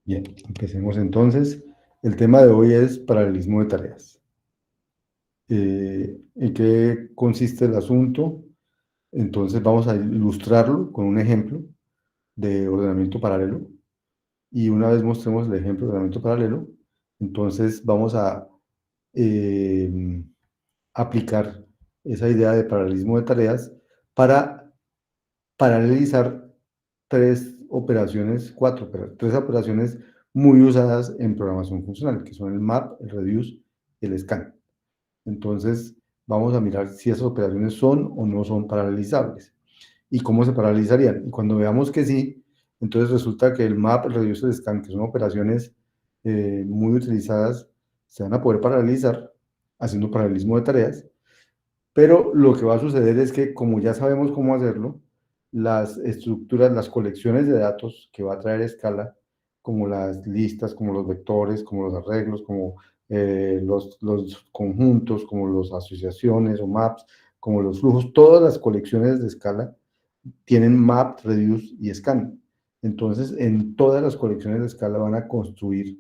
Bien, empecemos entonces. El tema de hoy es paralelismo de tareas. ¿En qué consiste el asunto? Entonces vamos a ilustrarlo con un ejemplo de ordenamiento paralelo. Y una vez mostremos el ejemplo de ordenamiento paralelo, entonces vamos a eh, aplicar esa idea de paralelismo de tareas para paralelizar tres operaciones muy usadas en programación funcional, que son el map, el reduce y el scan. Entonces, vamos a mirar si esas operaciones son o no son paralelizables y cómo se paralelizarían. Y cuando veamos que sí, entonces resulta que el map, el reduce y el scan, que son operaciones muy utilizadas, se van a poder paralelizar haciendo paralelismo de tareas, pero lo que va a suceder es que, como ya sabemos cómo hacerlo, las estructuras, las colecciones de datos que va a traer Scala, como las listas, como los vectores, como los arreglos, como los conjuntos, como las asociaciones o maps, como los flujos, todas las colecciones de Scala tienen map, reduce y scan. Entonces, en todas las colecciones de Scala van a construir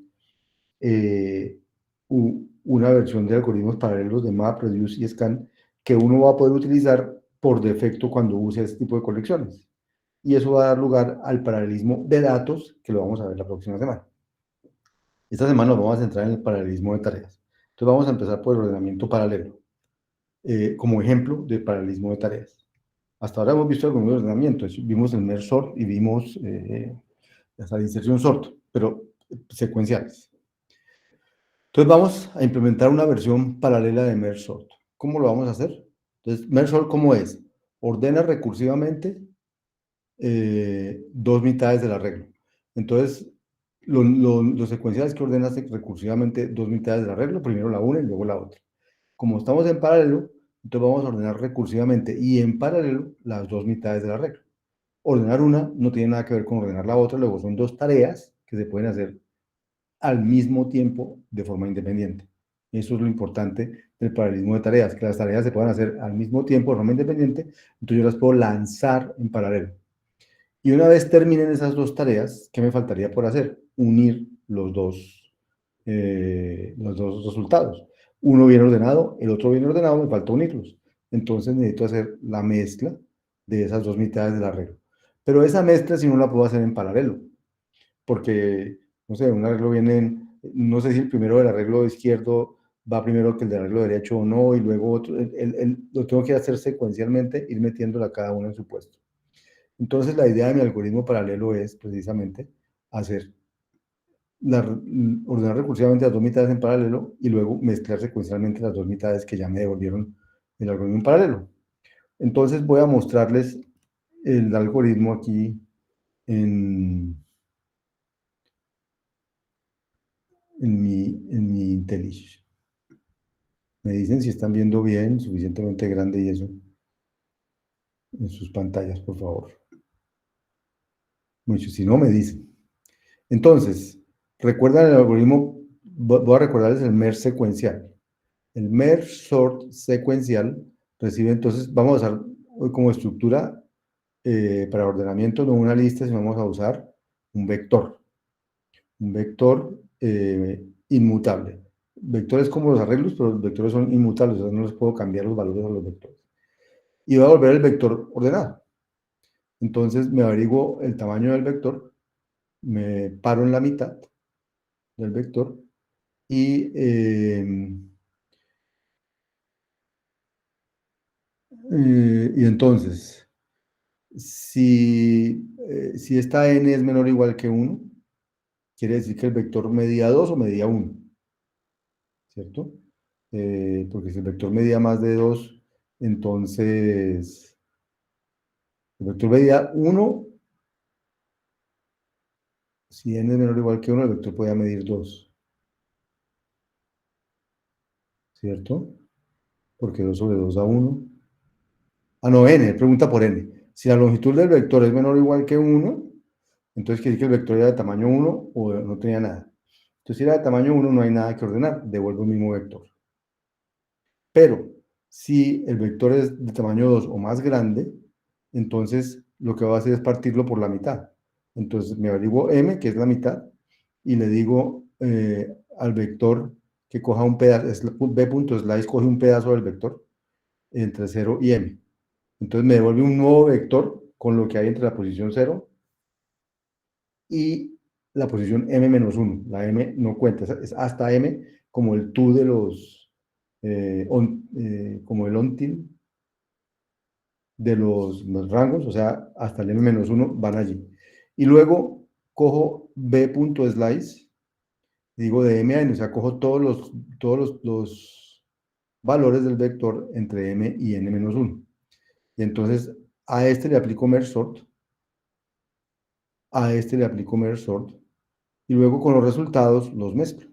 eh, una versión de algoritmos paralelos de map, reduce y scan que uno va a poder utilizar por defecto cuando use este tipo de colecciones. Y eso va a dar lugar al paralelismo de datos, que lo vamos a ver la próxima semana. Esta semana nos vamos a centrar en el paralelismo de tareas. Entonces vamos a empezar por el ordenamiento paralelo, como ejemplo de paralelismo de tareas. Hasta ahora hemos visto algunos ordenamientos, vimos el merge sort y vimos la inserción sort, pero secuenciales. Entonces vamos a implementar una versión paralela de merge sort. ¿Cómo lo vamos a hacer? Entonces, merge sort, ¿cómo es? Ordena recursivamente dos mitades del arreglo. Entonces, lo secuencial es que ordena recursivamente dos mitades del arreglo, primero la una y luego la otra. Como estamos en paralelo, entonces vamos a ordenar recursivamente y en paralelo las dos mitades del arreglo. Ordenar una no tiene nada que ver con ordenar la otra, luego son dos tareas que se pueden hacer al mismo tiempo de forma independiente. Eso es lo importante del paralelismo de tareas, que las tareas se puedan hacer al mismo tiempo de forma independiente, entonces yo las puedo lanzar en paralelo. Y una vez terminen esas dos tareas, ¿qué me faltaría por hacer? Unir los dos resultados. Uno bien ordenado, el otro bien ordenado, me falta unirlos. Entonces necesito hacer la mezcla de esas dos mitades del arreglo. Pero esa mezcla si no la puedo hacer en paralelo, porque, no sé, un arreglo viene no sé si el primero del arreglo izquierdo va primero que el del arreglo derecho o no, y luego otro, lo tengo que hacer secuencialmente, ir metiéndola cada uno en su puesto. Entonces, la idea de mi algoritmo paralelo es precisamente hacer ordenar recursivamente las dos mitades en paralelo y luego mezclar secuencialmente las dos mitades que ya me devolvieron el algoritmo en paralelo. Entonces, voy a mostrarles el algoritmo aquí en, en mi IntelliJ. Me dicen si están viendo bien, suficientemente grande y eso en sus pantallas, por favor. Mucho, si no, me dicen. Entonces, recuerdan el algoritmo, voy a recordarles el merge secuencial. El merge sort secuencial recibe, entonces, vamos a usar hoy como estructura para ordenamiento, no una lista, sino vamos a usar un vector. Un vector inmutable. Vectores como los arreglos, pero los vectores son inmutables, o sea, no les puedo cambiar los valores a los vectores. Y voy a volver el vector ordenado. Entonces me averiguo el tamaño del vector, me paro en la mitad del vector y entonces, si esta n es menor o igual que 1, quiere decir que el vector medía 2 o medía 1, ¿cierto? Porque si el vector medía más de 2, entonces el vector medía 1, si n es menor o igual que 1, el vector podía medir 2, ¿cierto? Porque 2 sobre 2 da 1. Ah, no, n, pregunta por n. Si la longitud del vector es menor o igual que 1, entonces quiere decir que el vector era de tamaño 1 o no tenía nada. Entonces, si era de tamaño 1, no hay nada que ordenar, devuelvo el mismo vector. Pero, si el vector es de tamaño 2 o más grande, entonces lo que voy a hacer es partirlo por la mitad. Entonces, me averiguo m, que es la mitad, y le digo al vector que coja un pedazo, b.slice coge un pedazo del vector entre 0 y m. Entonces me devuelve un nuevo vector con lo que hay entre la posición 0 y la posición m-1. La m no cuenta, es hasta m como el to de los, como el ontil de los rangos, o sea, hasta el m-1 van allí. Y luego cojo b.slice, digo de m a n, o sea, cojo todos los valores del vector entre m y n-1. Y entonces a este le aplico merge sort, a este le aplico merge sort, y luego con los resultados los mezclo.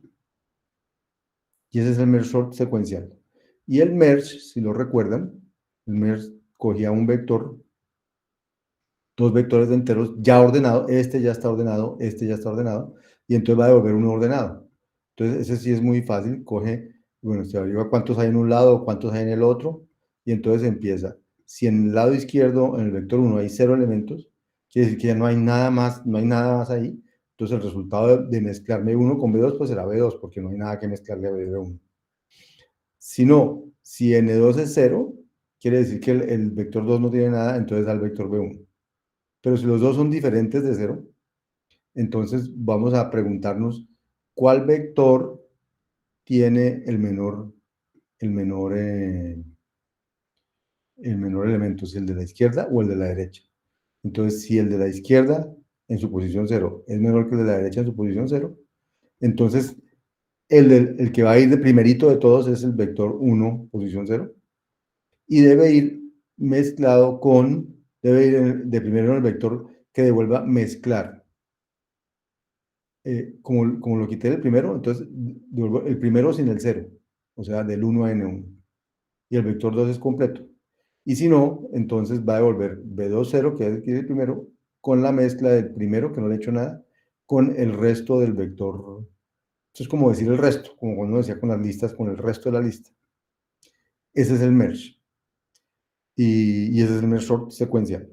Y ese es el merge sort secuencial. Y el merge, si lo recuerdan, el merge cogía un vector, dos vectores de enteros ya ordenado, este ya está ordenado, este ya está ordenado, y entonces va a devolver uno ordenado. Entonces ese sí es muy fácil, coge, bueno, se averigua cuántos hay en un lado, cuántos hay en el otro, y entonces empieza. Si en el lado izquierdo, en el vector 1, hay 0 elementos, quiere decir que ya no hay nada más, no hay nada más ahí. Entonces el resultado de mezclar B1 con B2 pues será B2, porque no hay nada que mezclarle a B1. Si no, si N2 es 0, quiere decir que el vector 2 no tiene nada, entonces da el vector B1. Pero si los dos son diferentes de 0, entonces vamos a preguntarnos cuál vector tiene el menor, el menor elemento, si el de la izquierda o el de la derecha. Entonces, si el de la izquierda en su posición 0 es menor que el de la derecha en su posición 0, entonces el que va a ir de primerito de todos es el vector 1, posición 0, y debe ir mezclado con, debe ir de primero en el vector que devuelva mezclar. Como lo quité del primero, entonces devuelvo el primero sin el 0, o sea, del 1 a n1. Y el vector 2 es completo. Y si no, entonces va a devolver b2, 0, que es el primero, con la mezcla del primero, que no le he hecho nada, con el resto del vector. Eso es como decir el resto, como cuando uno decía con las listas, con el resto de la lista. Ese es el merge. Y ese es el merge sort secuencial.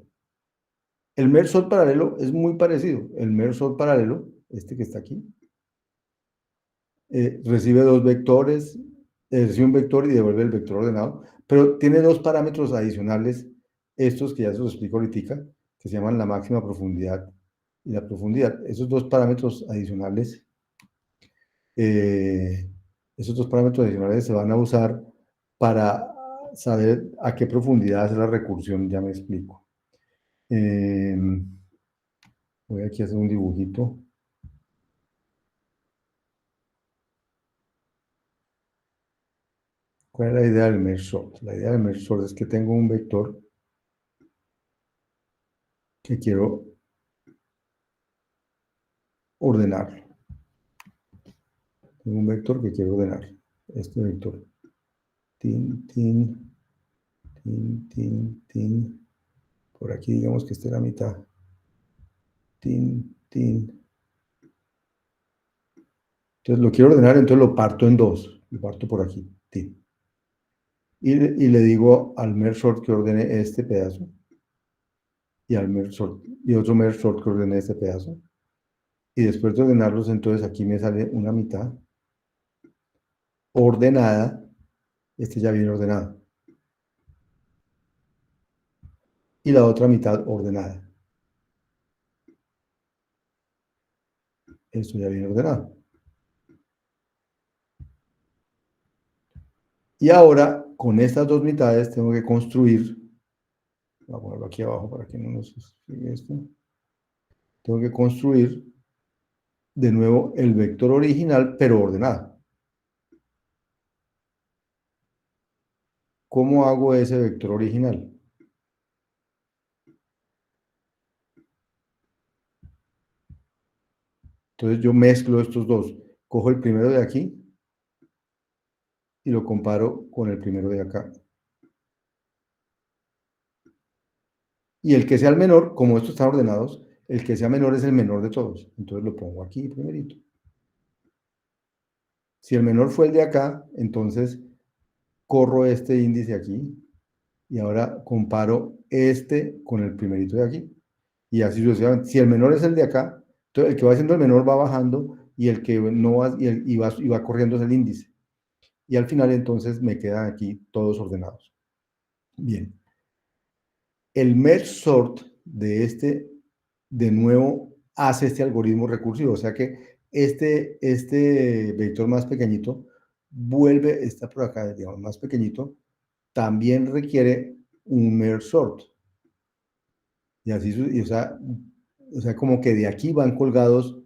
El merge sort paralelo es muy parecido. El merge sort paralelo, este que está aquí, recibe dos vectores, recibe un vector y devuelve el vector ordenado, pero tiene dos parámetros adicionales, estos que ya se los explico ahorita, que se llaman la máxima profundidad y la profundidad. Eh, esos dos parámetros adicionales se van a usar para saber a qué profundidad hace la recursión, ya me explico. Voy aquí a hacer un dibujito. ¿Cuál es la idea del merge sort? La idea del merge sort es que tengo un vector que quiero ordenarlo. Tengo un vector que quiero ordenar. Este vector. Tin, tin, tin, tin, tin. Por aquí digamos que esté la mitad. Tin, tin. Entonces lo quiero ordenar, entonces lo parto en dos. Lo parto por aquí. Tin. Y le digo al merge sort que ordene este pedazo. Y al merge sort, y otro merge sort que ordene este pedazo. Y después de ordenarlos, entonces aquí me sale una mitad ordenada. Este ya viene ordenado. Y la otra mitad ordenada. Esto ya viene ordenado. Y ahora, con estas dos mitades, tengo que construir, voy a ponerlo aquí abajo para que no nos siga esto, tengo que construir de nuevo el vector original, pero ordenado. ¿Cómo hago ese vector original? Entonces yo mezclo estos dos. Cojo el primero de aquí y lo comparo con el primero de acá. Y el que sea el menor, como estos están ordenados, el que sea menor es el menor de todos. Entonces lo pongo aquí primerito. Si el menor fue el de acá, entonces corro este índice aquí y ahora comparo este con el primerito de aquí. Y así sucesivamente. Si el menor es el de acá, entonces el que va siendo el menor va bajando y el que no va, y va corriendo es el índice. Y al final entonces me quedan aquí todos ordenados. Bien. El merge sort de nuevo, hace este algoritmo recursivo. O sea que este vector más pequeñito vuelve, está por acá, digamos, más pequeñito, también requiere un merge sort. Y así, o sea, como que de aquí van colgados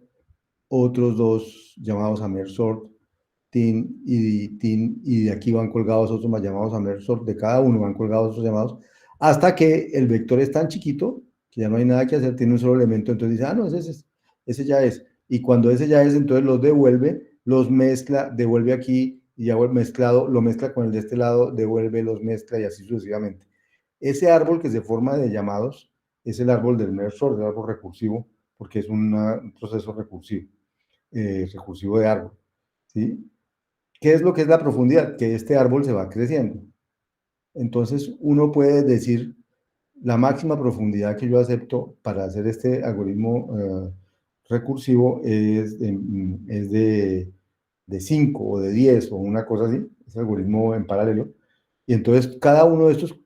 otros dos llamados a merge sort, y de aquí van colgados otros más llamados a merge sort, de cada uno van colgados otros llamados, hasta que el vector es tan chiquito que ya no hay nada que hacer, tiene un solo elemento, entonces dice, ah, no, ese ya es. Y cuando ese ya es, entonces los devuelve, los mezcla, devuelve aquí, y ya mezclado, lo mezcla con el de este lado, devuelve, los mezcla y así sucesivamente. Ese árbol que se forma de llamados es el árbol del merge sort, el árbol recursivo, porque es un proceso recursivo, recursivo de árbol. ¿Sí? ¿Qué es lo que es la profundidad? Que este árbol se va creciendo. Entonces, uno puede decir, la máxima profundidad que yo acepto para hacer este algoritmo recursivo es de 5 o de 10 o una cosa así, ese algoritmo en paralelo. Y entonces cada uno de estos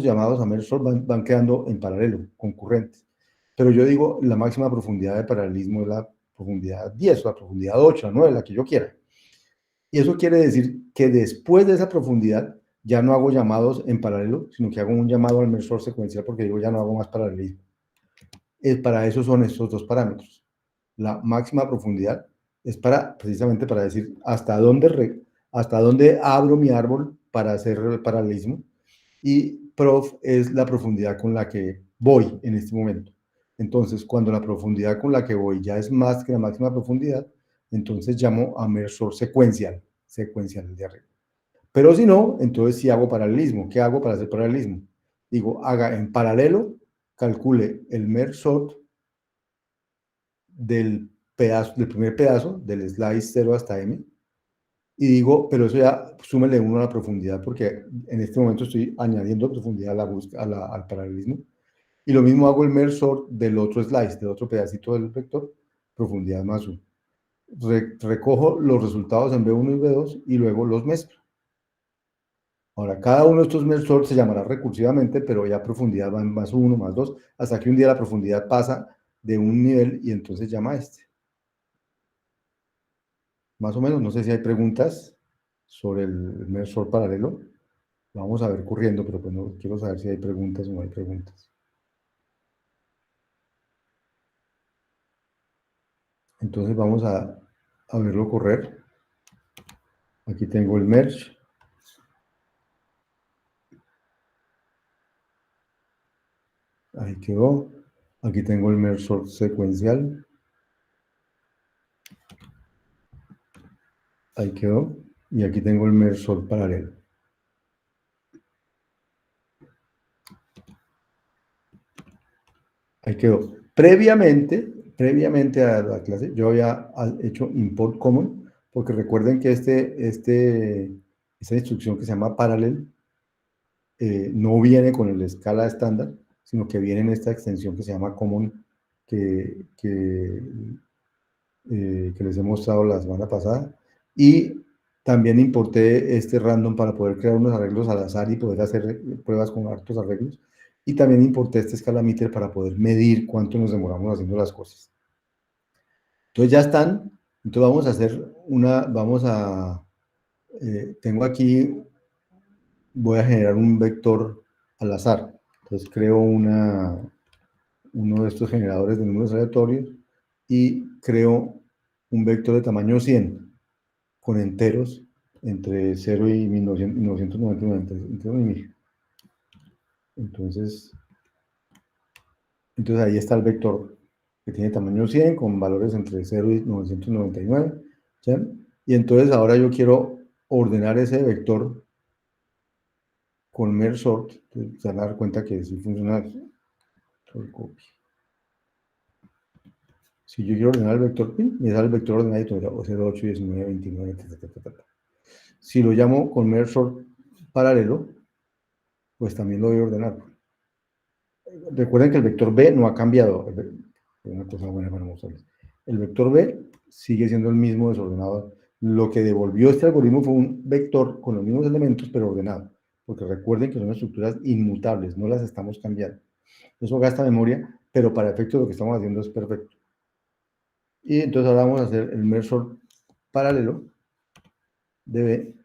llamados a merge sort van quedando en paralelo, concurrentes. Pero yo digo, la máxima profundidad de paralelismo es la profundidad 10 o la profundidad 8 o 9, la que yo quiera. Y eso quiere decir que después de esa profundidad ya no hago llamados en paralelo, sino que hago un llamado al merge sort secuencial porque digo ya no hago más paralelismo. Para eso son estos dos parámetros. La máxima profundidad es precisamente para decir hasta dónde abro mi árbol para hacer el paralelismo, y prof es la profundidad con la que voy en este momento. Entonces, cuando la profundidad con la que voy ya es más que la máxima profundidad, entonces llamo a merge sort secuencial el de arriba. Pero si no, entonces sí hago paralelismo. ¿Qué hago para hacer paralelismo? Digo, haga en paralelo, calcule el merge sort del primer pedazo, del slice 0 hasta m, y digo, pero eso ya súmele 1 a la profundidad, porque en este momento estoy añadiendo profundidad al paralelismo. Y lo mismo hago el merge sort del otro slice, del otro pedacito del vector, profundidad más 1. Recojo los resultados en B1 y B2 y luego los mezclo. Ahora, cada uno de estos merge sort se llamará recursivamente, pero ya profundidad van más 1, más 2, hasta que un día la profundidad pasa de un nivel y entonces llama a este. Más o menos, no sé si hay preguntas sobre el merge sort paralelo. Vamos a ver corriendo, pero pues no quiero saber si hay preguntas o no hay preguntas. Entonces vamos a verlo correr. Aquí tengo el merge. Ahí quedó. Aquí tengo el merge sort secuencial. Ahí quedó. Y aquí tengo el merge sort paralelo. Ahí quedó. Previamente a la clase, yo había hecho import common, porque recuerden que esta instrucción que se llama parallel no viene con el escala estándar, sino que viene en esta extensión que se llama common, que les he mostrado la semana pasada. Y también importé este random para poder crear unos arreglos al azar y poder hacer pruebas con hartos arreglos. Y también importé este escalameter para poder medir cuánto nos demoramos haciendo las cosas. Entonces ya están. Entonces tengo aquí, voy a generar un vector al azar. Entonces creo uno de estos generadores de números aleatorios y creo un vector de tamaño 100 con enteros entre 0 y 1999, entre 1 y 1000. Entonces ahí está el vector que tiene tamaño 100 con valores entre 0 y 999. ¿Ya? Y entonces ahora yo quiero ordenar ese vector con merge sort. Entonces se van a dar cuenta que sí funciona. Si yo quiero ordenar el vector, me sale el vector ordenadito, 0, 8, 19, 29, Si lo llamo con merge sort paralelo, pues también lo voy a ordenar. Recuerden que el vector B no ha cambiado. Una cosa buena para mostrarles. El vector B sigue siendo el mismo desordenado. Lo que devolvió este algoritmo fue un vector con los mismos elementos, pero ordenado. Porque recuerden que son estructuras inmutables, no las estamos cambiando. Eso gasta memoria, pero para efectos lo que estamos haciendo es perfecto. Y entonces ahora vamos a hacer el merge sort paralelo de B.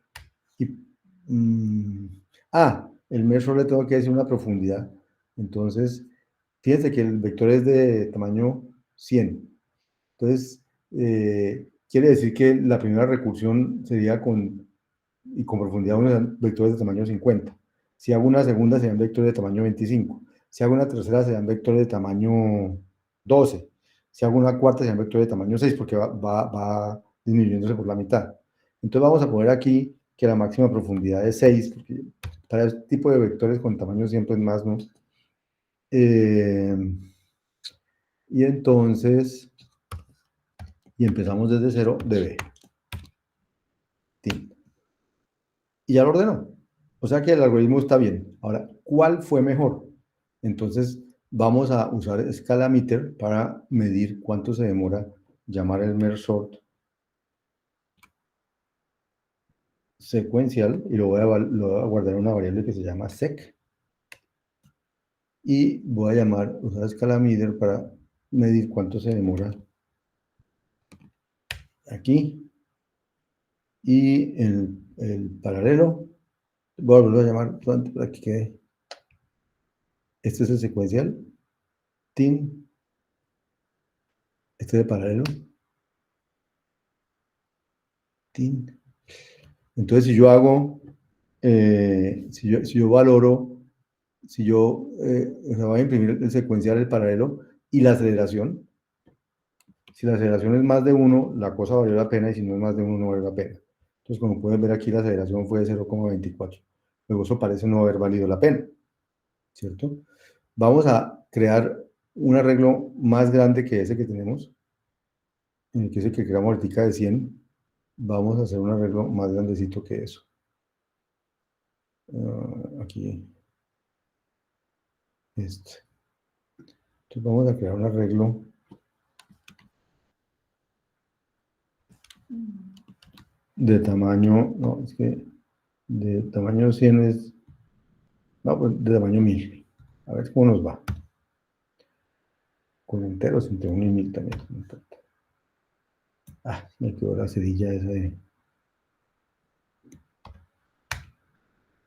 Y, el merge sort le tengo que decir una profundidad. Entonces, fíjense que el vector es de tamaño 100. Entonces, quiere decir que la primera recursión sería con profundidad unos vectores de tamaño 50. Si hago una segunda, serían vectores de tamaño 25. Si hago una tercera, serían vectores de tamaño 12. Si hago una cuarta, serían vectores de tamaño 6, porque va disminuyéndose por la mitad. Entonces vamos a poner aquí que la máxima profundidad es 6, porque para este tipo de vectores con tamaño siempre es más, ¿no? Y entonces, empezamos desde 0 de B. Y ya lo ordenó. O sea que el algoritmo está bien. Ahora, ¿cuál fue mejor? Entonces, vamos a usar Scalameter para medir cuánto se demora llamar el merge sort secuencial, y lo voy a guardar en una variable que se llama sec. Y voy a usar Scalameter para medir cuánto se demora aquí. Y el paralelo, voy a volver a llamar para que quede. Este es el secuencial. Tin. Este es el paralelo. Tin. Entonces, si yo hago, si yo valoro, o sea, voy a imprimir el secuencial, el paralelo y la aceleración. Si la aceleración es más de 1, la cosa valió la pena, y si no es más de 1, no vale la pena. Entonces, como pueden ver aquí, la aceleración fue de 0,24. Luego eso parece no haber valido la pena, ¿cierto? Vamos a crear un arreglo más grande que ese que tenemos, en el que es el que creamos ahorita de 100. Vamos a hacer un arreglo más grandecito que eso. Aquí. Entonces vamos a crear un arreglo de tamaño, no, es que de tamaño 100 es, no, pues de tamaño 1000. A ver cómo nos va. Con enteros, entre 1 y 1000 también. Me quedó la cerilla esa de...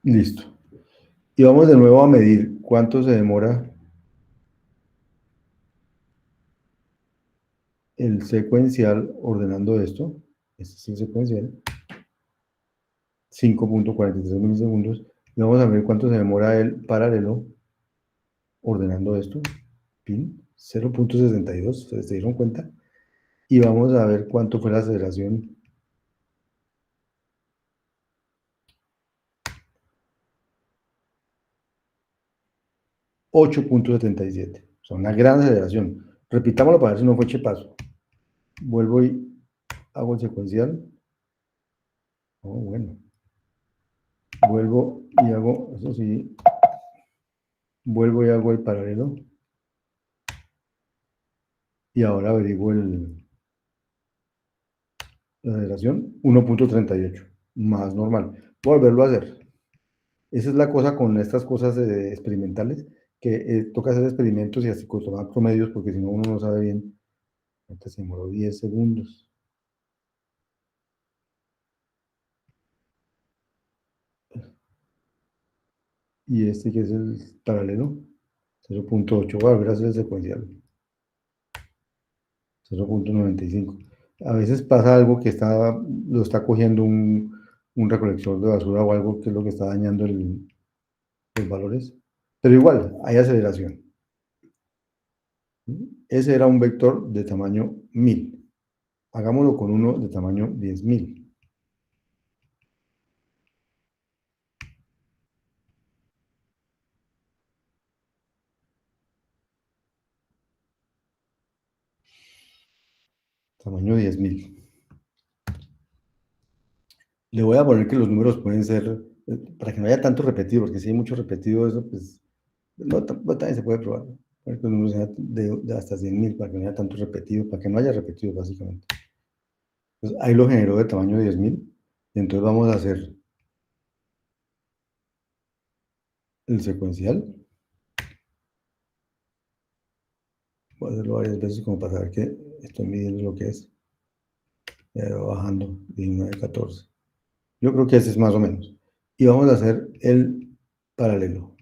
Listo. Y vamos de nuevo a medir cuánto se demora el secuencial ordenando esto. Este es el secuencial. 5.43 milisegundos. Y vamos a ver cuánto se demora el paralelo ordenando esto. Pin 0.62. ¿Se dieron cuenta? Y vamos a ver cuánto fue la aceleración. 8.77. O sea, una gran aceleración. Repitámoslo para ver si no fue chepazo. Vuelvo y hago el secuencial. Bueno. Vuelvo y hago, eso sí, vuelvo y hago el paralelo. Y ahora averiguo la aceleración, 1.38, más normal. Voy a volverlo a hacer. Esa es la cosa con estas cosas experimentales, que toca hacer experimentos y así tomar promedios, porque si no uno no sabe bien. Entonces se demoró 10 segundos. Y este que es el paralelo, 0.8. Voy a volver a hacer el secuencial. 0.95. A veces pasa algo que lo está cogiendo un recolector de basura o algo, que es lo que está dañando los valores. Pero igual, hay aceleración. Ese era un vector de tamaño 1000. Hagámoslo con uno de tamaño 10.000. Tamaño 10.000. Le voy a poner que los números pueden ser, para que no haya tanto repetido, porque si hay mucho repetido, eso pues no también se puede probar. para que los números sean de hasta 100.000, para que no haya tanto repetido, para que no haya repetido básicamente. Entonces, ahí lo generó de tamaño 10.000, y entonces vamos a hacer el secuencial. Voy a hacerlo varias veces como para saber que estoy midiendo lo que es. Ya va bajando, 19, 14. Yo creo que ese es más o menos. Y vamos a hacer el paralelo.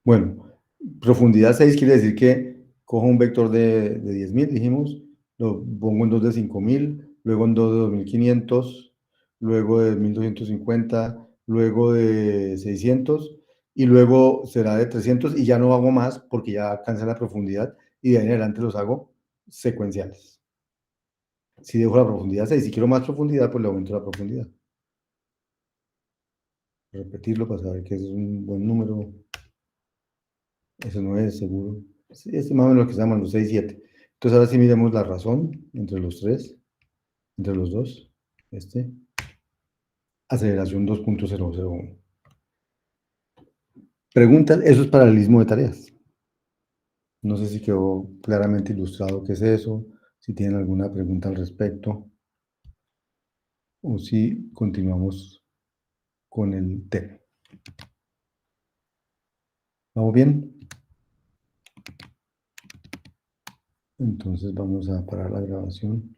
Bueno, profundidad 6 quiere decir que cojo un vector de 10.000, dijimos, lo pongo en dos de 5.000, luego en dos de 2.500, luego de 1.250, luego de 600, y luego será de 300, y ya no hago más porque ya alcancé la profundidad, y de ahí en adelante los hago secuenciales. Si dejo la profundidad 6, si quiero más profundidad, pues le aumento la profundidad. Repetirlo para saber que es un buen número. Eso no es seguro. Sí, es más o menos lo que se llaman los 6 7. Entonces ahora sí miremos la razón entre los tres, entre los dos. Este, aceleración 2.001. Preguntas, eso es paralelismo de tareas. No sé si quedó claramente ilustrado qué es eso, si tienen alguna pregunta al respecto, o si continuamos con el tema. ¿Vamos bien? Entonces vamos a parar la grabación.